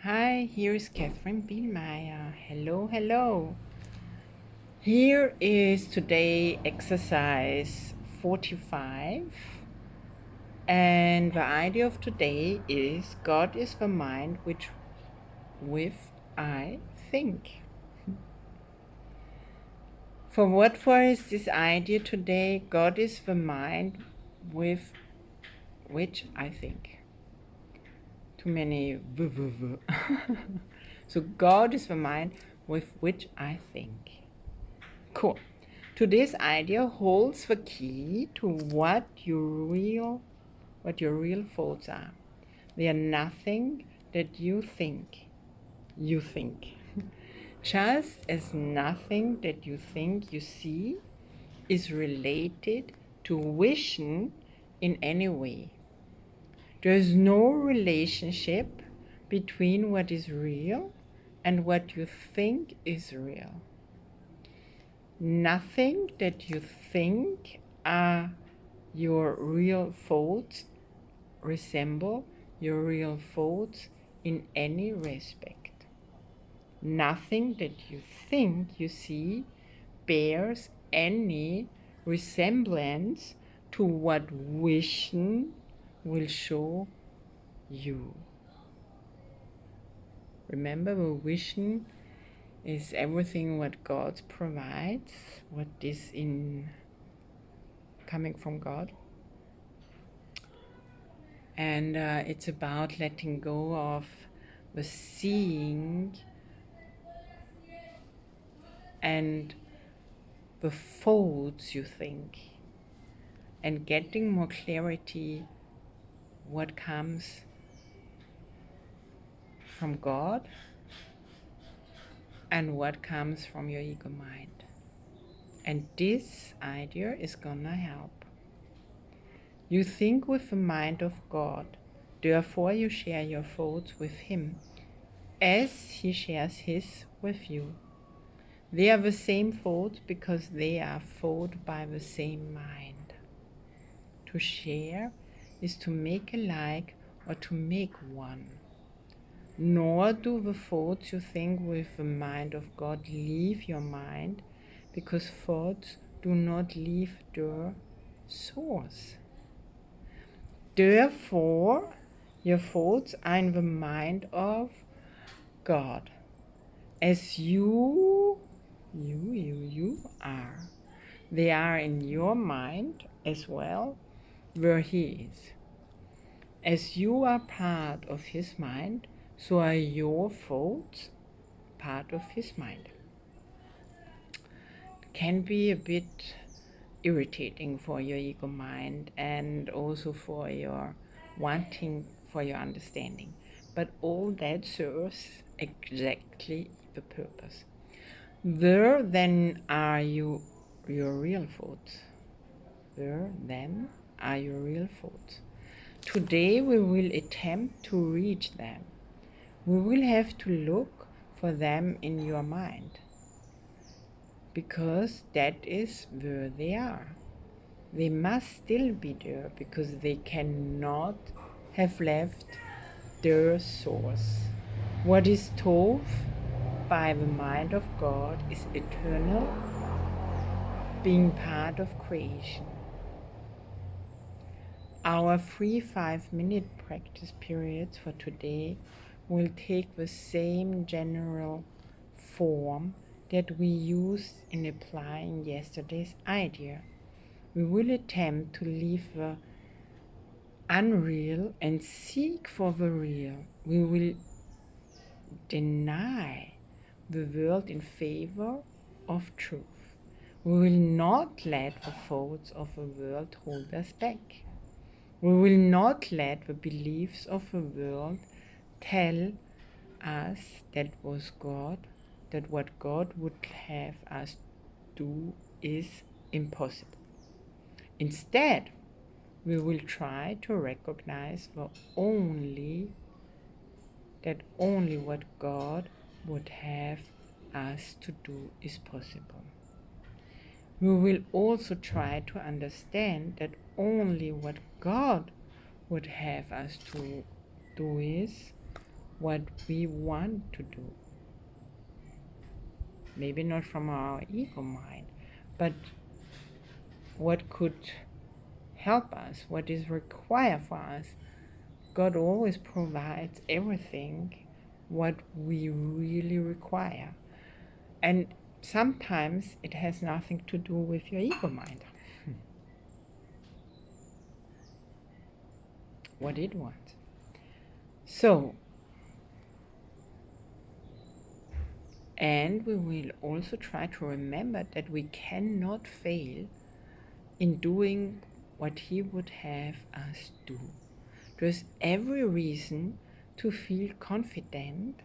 Hi, here is Katherine Bihlmeier. Hello, hello. Here is today exercise 45. And the idea of today is God is the mind with I think. For is this idea today? God is the mind with which I think. Too many So God is the mind with which I think. Cool. Today's idea holds the key to what your real thoughts are. They are nothing that you think. You think. Just as nothing that you think you see is related to vision in any way. There is no relationship between what is real and what you think is real. Nothing that you think are your real thoughts resemble your real thoughts in any respect. Nothing that you think you see bears any resemblance to what vision will show you. Remember, the vision is everything what God provides, what is coming from God. And it's about letting go of the seeing and the thoughts you think, and getting more clarity what comes from God and what comes from your ego mind. And this idea is gonna help. You think with the mind of God, therefore you share your thoughts with Him as He shares His with you. They are the same thoughts because they are thought by the same mind. To share is to make alike or to make one. Nor do the thoughts you think with the mind of God leave your mind, because thoughts do not leave their source. Therefore, your thoughts are in the mind of God, as you are. They are in your mind as well, where He is. As you are part of His mind, so are your thoughts part of His mind. Can be a bit irritating for your ego mind and also for your wanting, for your understanding. But all that serves exactly the purpose. Where then are your real thoughts? Where then are your real thoughts? Today we will attempt to reach them. We will have to look for them in your mind, because that is where they are. They must still be there because they cannot have left their source. What is taught by the mind of God is eternal, being part of creation. Our 3 5-minute practice periods for today will take the same general form that we used in applying yesterday's idea. We will attempt to leave the unreal and seek for the real. We will deny the world in favor of truth. We will not let the thoughts of the world hold us back. We will not let the beliefs of the world tell us that what God would have us do is impossible. Instead, we will try to recognize that only what God would have us to do is possible. We will also try to understand that only what God would have us to do is what we want to do. Maybe not from our ego mind, but what could help us, what is required for us. God always provides everything what we really require. And sometimes it has nothing to do with your ego mind. What it wants. So, and we will also try to remember that we cannot fail in doing what He would have us do. There's every reason to feel confident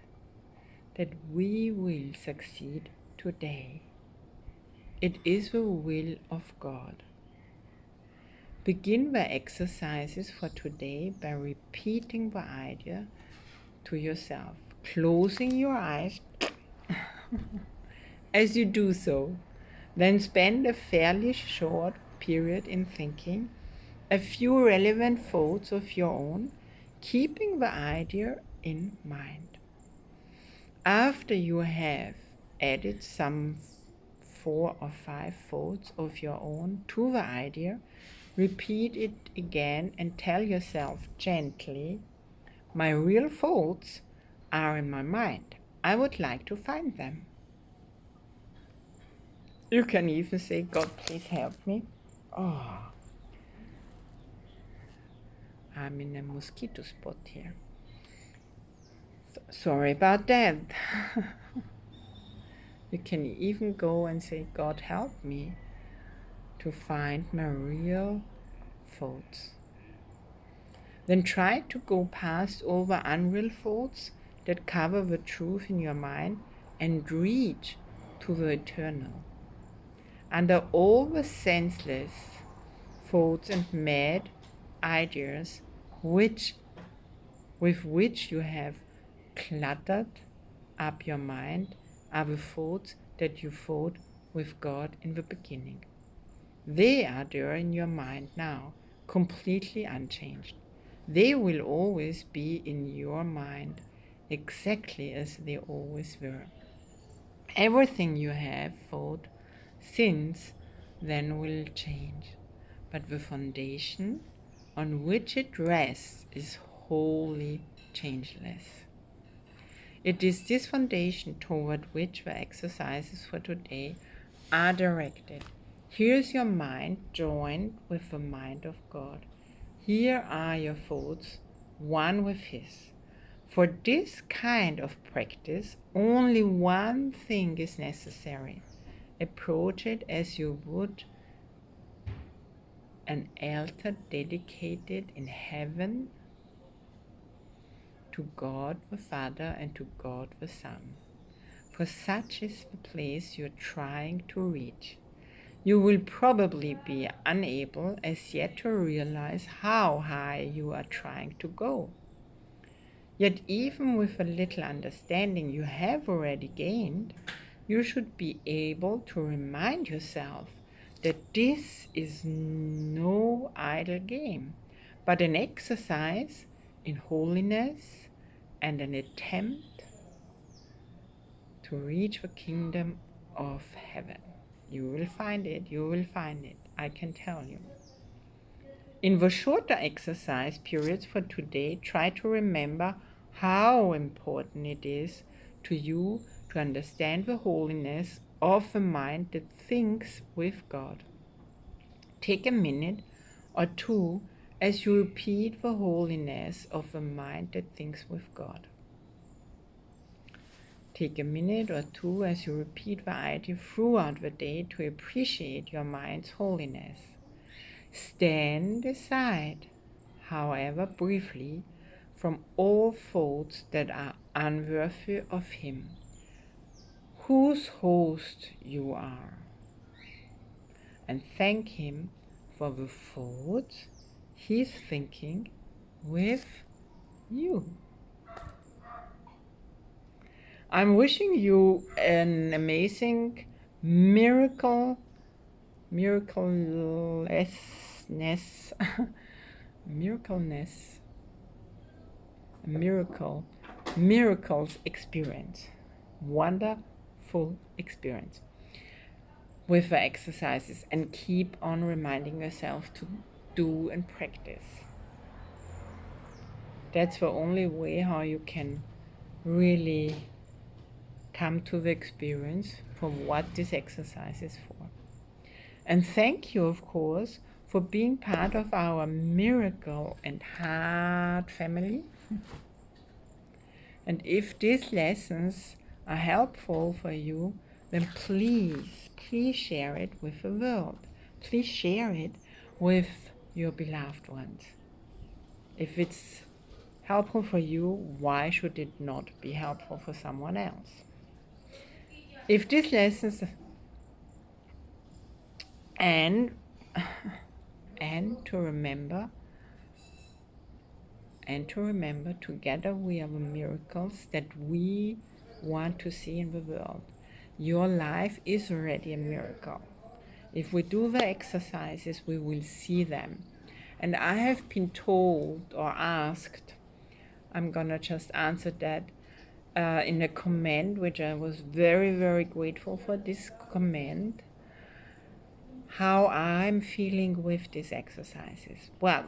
that we will succeed today. It is the will of God. Begin the exercises for today by repeating the idea to yourself, closing your eyes as you do so. Then spend a fairly short period in thinking a few relevant thoughts of your own, keeping the idea in mind. After you have added some 4 or 5 thoughts of your own to the idea, repeat it again and tell yourself gently, my real thoughts are in my mind. I would like to find them. You can even say, God, please help me. Oh, I'm in a mosquito spot here. Sorry about that. You can even go and say, God, help me to find my real thoughts. Then try to go past all the unreal thoughts that cover the truth in your mind and reach to the eternal. Under all the senseless thoughts and mad ideas with which you have cluttered up your mind are the thoughts that you thought with God in the beginning. They are there in your mind now, completely unchanged. They will always be in your mind exactly as they always were. Everything you have thought since then will change, but the foundation on which it rests is wholly changeless. It is this foundation toward which the exercises for today are directed. Here is your mind joined with the mind of God. Here are your thoughts, one with His. For this kind of practice, only one thing is necessary. Approach it as you would an altar dedicated in heaven to God the Father and to God the Son. For such is the place you're trying to reach. You will probably be unable as yet to realize how high you are trying to go. Yet even with a little understanding you have already gained, you should be able to remind yourself that this is no idle game, but an exercise in holiness and an attempt to reach the kingdom of heaven. You will find it, I can tell you. In the shorter exercise periods for today, try to remember how important it is to you to understand the holiness of a mind that thinks with God. Take a minute or two as you repeat the holiness of a mind that thinks with God. Take a minute or two as you repeat the idea throughout the day to appreciate your mind's holiness. Stand aside, however briefly, from all thoughts that are unworthy of Him, whose host you are, and thank Him for the thoughts He's thinking with you. I'm wishing you an amazing miraclelessness, miracleness, a miracle miracles experience, wonderful experience with the exercises, and keep on reminding yourself to do and practice. That's the only way how you can really come to the experience for what this exercise is for. And thank you, of course, for being part of our miracle and heart family. And if these lessons are helpful for you, then please share it with the world. Please share it with your beloved ones. If it's helpful for you, why should it not be helpful for someone else? If these lessons and to remember together we are the miracles that we want to see in the world. Your life is already a miracle. If we do the exercises, we will see them. And I have been told or asked, I'm gonna just answer that in a comment, which I was very grateful for this comment, how I'm feeling with these exercises. Well,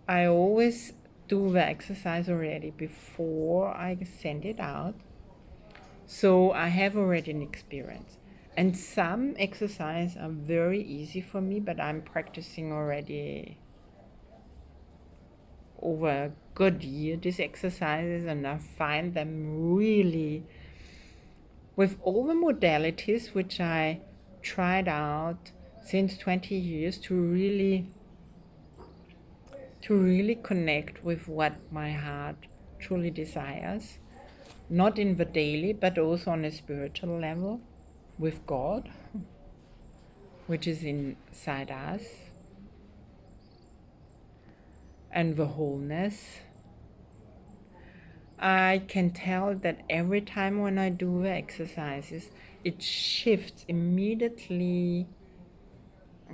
I always do the exercise already before I send it out, so I have already an experience. And some exercises are very easy for me, but I'm practicing already over a good year these exercises, and I find them really, with all the modalities which I tried out since 20 years, to really connect with what my heart truly desires, not in the daily, but also on a spiritual level with God, which is inside us, and the wholeness. I can tell that every time when I do the exercises, it shifts immediately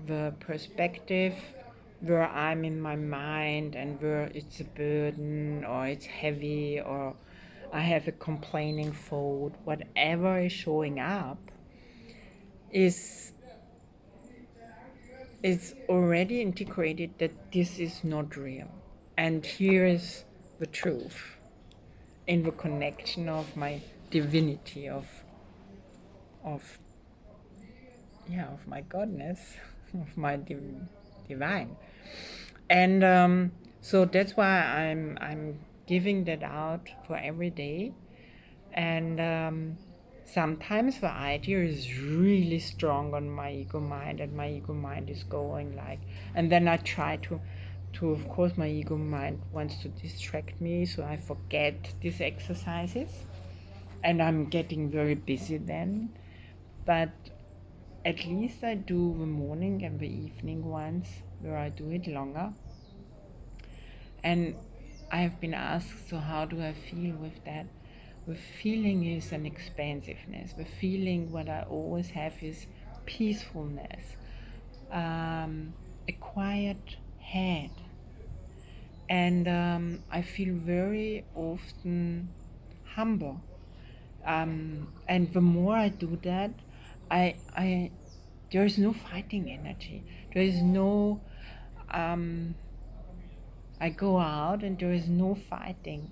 the perspective where I'm in my mind and where it's a burden or it's heavy or I have a complaining thought. Whatever is showing up is already integrated that this is not real. And here is the truth in the connection of my divinity, of my godness, of my divine. And so that's why I'm giving that out for every day. And sometimes the idea is really strong on my ego mind, and my ego mind is going like, and then I try to of course my ego mind wants to distract me, so I forget these exercises, and I'm getting very busy then. But at least I do the morning and the evening ones where I do it longer. And I have been asked, so how do I feel with that? The feeling is an expansiveness. The feeling, what I always have, is peacefulness, a quiet head. And I feel very often humble. And the more I do that, there is no fighting energy. There is no, I go out and there is no fighting.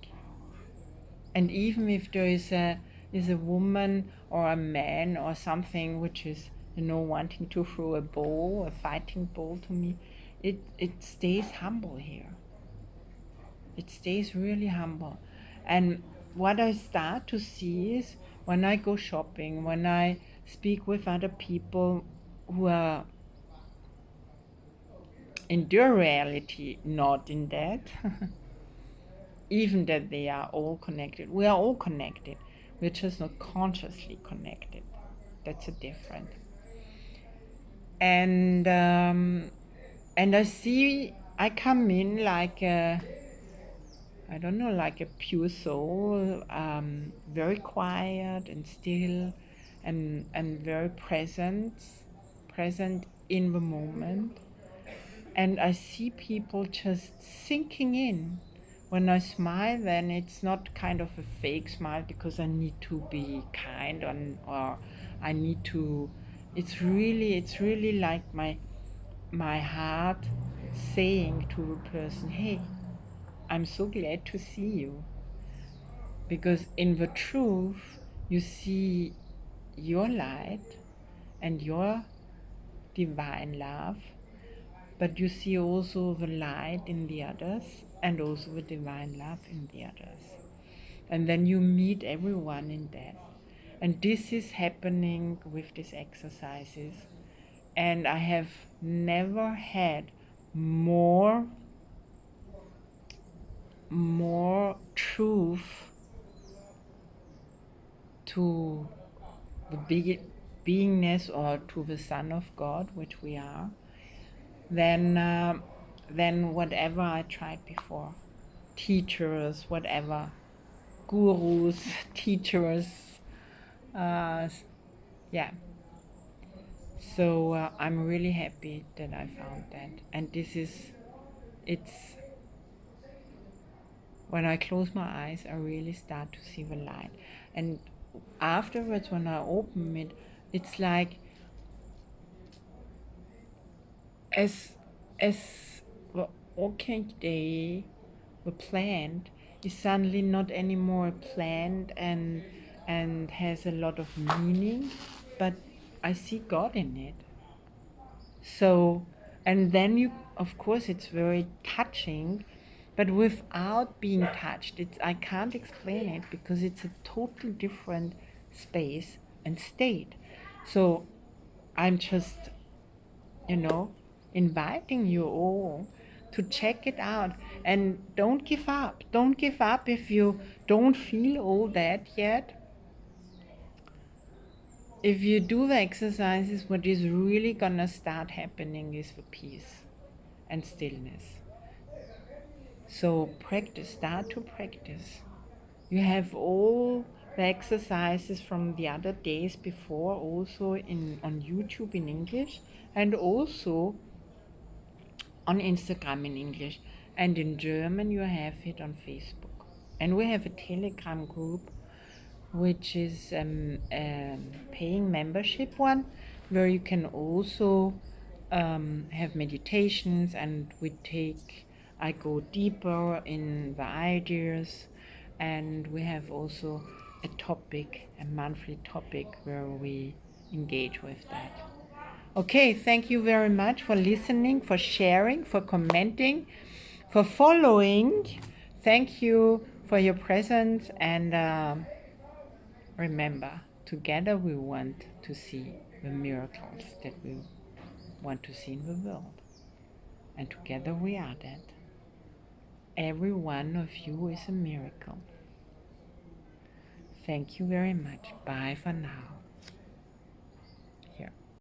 And even if there is a woman or a man or something which is, wanting to throw a fighting ball to me, it stays humble here. It stays really humble. And what I start to see is when I go shopping, when I speak with other people who are in their reality not in that, even that they are all connected. We are all connected. We're just not consciously connected. That's a difference. And I come in like a pure soul, very quiet and still, and very present in the moment. And I see people just sinking in when I smile, then it's not kind of a fake smile because I need to be kind, or I need to, it's really like my heart saying to a person, hey, I'm so glad to see you. Because in the truth, you see your light and your divine love, but you see also the light in the others and also the divine love in the others. And then you meet everyone in that. And this is happening with these exercises. And I have never had more truth to the beingness, or to the Son of God, which we are, than whatever I tried before. Teachers, whatever, gurus, teachers, yeah. So I'm really happy that I found that. And it's, when I close my eyes, I really start to see the light. And afterwards, when I open it, it's like as the orchid, the plant, is suddenly not anymore a plant and has a lot of meaning, but I see God in it. So, and then you, of course, it's very touching, but without being touched, I can't explain it because it's a totally different space and state. So I'm just, inviting you all to check it out, and don't give up. Don't give up if you don't feel all that yet. If you do the exercises, what is really gonna start happening is the peace and stillness. So practice, start to practice. You have all the exercises from the other days before also on YouTube in English, and also on Instagram in English, and in German you have it on Facebook. And we have a Telegram group, which is paying membership one, where you can also have meditations, and I go deeper in the ideas, and we have also a monthly topic where we engage with that. Okay, thank you very much for listening, for sharing, for commenting, for following. Thank you for your presence, and remember, together we want to see the miracles that we want to see in the world. And together we are that. Every one of you is a miracle. Thank you very much. Bye for now.